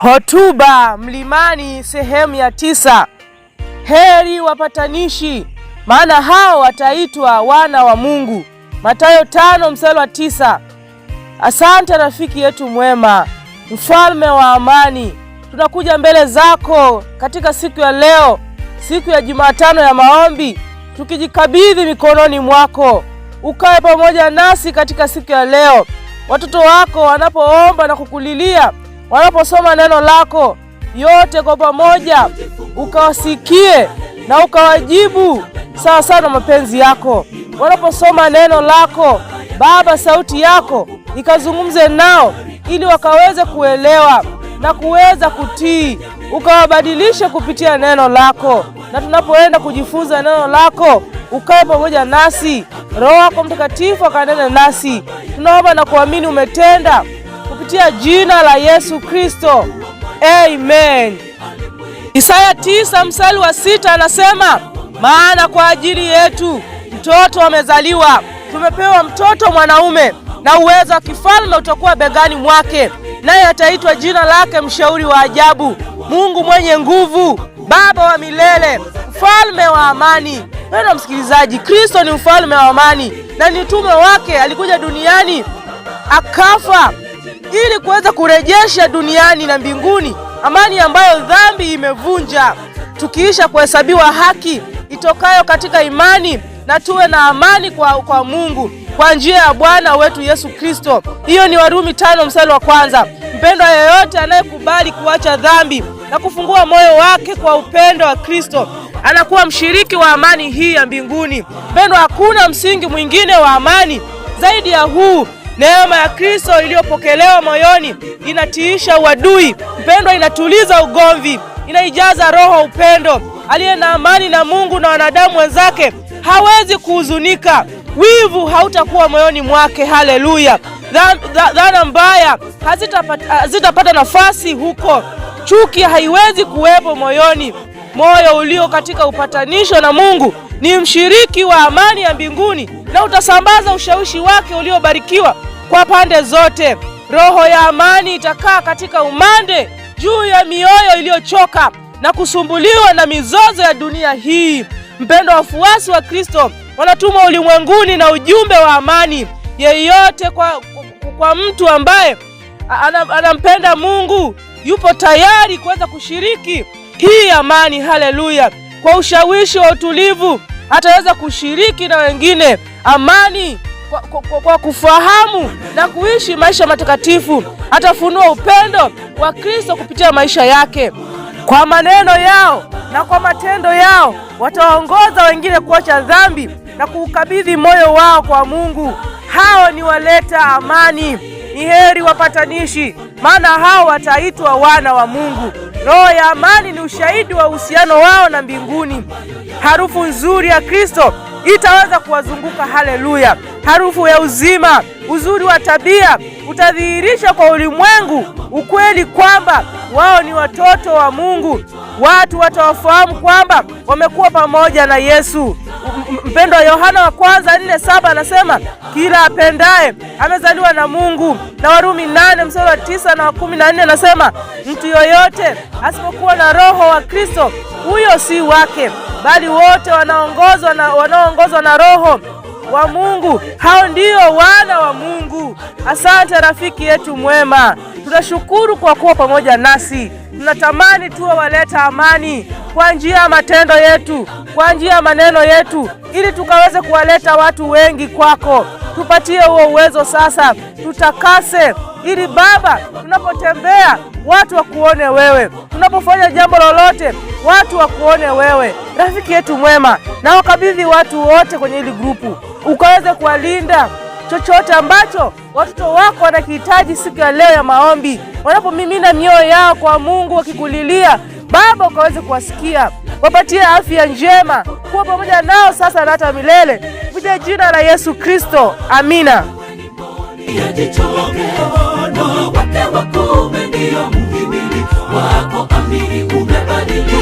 Hotuba Mlimani sehemu ya 9. Heri wapatanishi, maana hao wataitwa wana wa Mungu. Mathayo 5:9. Asante rafiki yetu mwema, mfalme wa amani, tunakuja mbele zako katika siku ya leo, siku ya Jumatano ya maombi, tukijikabidhi mikononi mwako. Ukae pamoja nasi katika siku ya leo. Watoto wako wanapoomba na kukulilia, wanaposoma neno lako, yote kwa pamoja ukawasikie na ukawajibu sawa sana mapenzi yako. Wanaposoma neno lako, Baba, sauti yako ikazungumze nao ili wakaweze kuelewa na kuweza kutii, ukawabadilishe kupitia neno lako. Na tunapoenda kujifunza neno lako, ukae pamoja nasi. Roho yako Mtakatifu akanene nasi. Tunaomba na kuamini umetenda kupitia jina la Yesu Kristo. Amen. Isaya 9:6 anasema, maana kwa ajili yetu mtoto amezaliwa, tumepewa mtoto mwanaume, na uwezo wa kifalme utakuwa begani mwake, naye ataitwa jina lake Mshauri wa Ajabu, Mungu mwenye nguvu, Baba wa milele, Mfalme wa amani. Mpendwa msikilizaji, Kristo ni mfalme wa amani na ni mtume wake. Alikuja duniani akafa ili kuweza kurejesha duniani na mbinguni amani ambayo dhambi imevunja, tukiisha kuhesabiwa haki itokayo katika imani, na tuwe na amani kwa Mungu kwa njia ya Bwana wetu Yesu Kristo. Hiyo ni Warumi 5:1. Mpendwa yeyote anayekubali kuacha dhambi na kufungua moyo wake kwa upendo wa Kristo, anakuwa mshiriki wa amani hii ya mbinguni. Mpendwa, hakuna msingi mwingine wa amani zaidi ya huu. Neema ya Kristo iliyopokelewa moyoni inatiisha uadui. Mpendwa, inatuliza ugomvi, inaijaza roho upendo. Aliye na amani na Mungu na wanadamu wenzake hawezi kuhuzunika. Wivu hautakuwa moyoni mwake. Haleluya. Dhana mbaya hazitapata nafasi huko. Chuki haiwezi kuwepo moyoni. Moyo ulio katika upatanisho na Mungu ni mshiriki wa amani ya mbinguni, na utasambaza ushawishi wake uliobarikiwa kwa pande zote. Roho ya amani itakaa katika umande juu ya mioyo iliyochoka na kusumbuliwa na mizozo ya dunia hii. Mpendwa, wafuasi wa Kristo wanatumwa ulimwenguni na ujumbe wa amani. Yeyote kwa mtu ambaye anampenda Mungu yupo tayari kuweza kushiriki hii amani. Haleluya. Kwa ushawishi wa utulivu ataweza kushiriki na wengine amani kwa kufahamu na kuishi maisha matakatifu. Atafunua upendo wa Kristo kupitia maisha yake. Kwa maneno yao na kwa matendo yao wataongoza wengine kuacha dhambi na kuukabidhi moyo wao kwa Mungu. Hao ni waleta amani. Ni heri wapatanishi, maana hao wataitwa wana wa Mungu. Roho ya amani ni ushahidi wa uhusiano wao na mbinguni. Harufu nzuri ya Kristo itaweza kuwazunguka. Haleluya. Harufu ya uzima, uzuri wa tabia utadhihirisha kwa ulimwengu ukweli kwamba wao ni watoto wa Mungu. Watu watawafahamu kwamba wamekuwa pamoja na Yesu. Mpendwa, Yohana wa 1:4-7 anasema, kila apendaye amezaliwa na Mungu. Na Warumi 8:9 na 14 anasema, mtu yoyote asipokuwa na roho wa Kristo, huyo si wake, bali wote wanaongozwa na roho wa Mungu, hao ndio wana wa Mungu. Asante rafiki yetu mwema, tunashukuru kwa kuwa pamoja nasi. Tunatamani tuwe waleta amani kwa njia ya matendo yetu, kwa njia ya maneno yetu, ili tukaweze kuwaleta watu wengi kwako. Tupatie huo uwezo sasa, tutakase ili Baba, tunapotembea watu wakuone wewe, tunapofanya jambo lolote watu wakuone wewe. Rafiki yetu mwema, na wakabidhi watu wote kwenye hili grupu, ukaweze kuwalinda chochote ambacho watoto wako wanakihitaji siku ya leo ya maombi. Wanapomimina mioyo yao kwa Mungu wakikulilia, Baba, ukaweze kuwasikia. Wapatie afya njema, kuwa pamoja nao sasa na hata milele, kupitia jina la Yesu Kristo. Amina. Wake wakume ndio muhimili wako, amini umebadilika.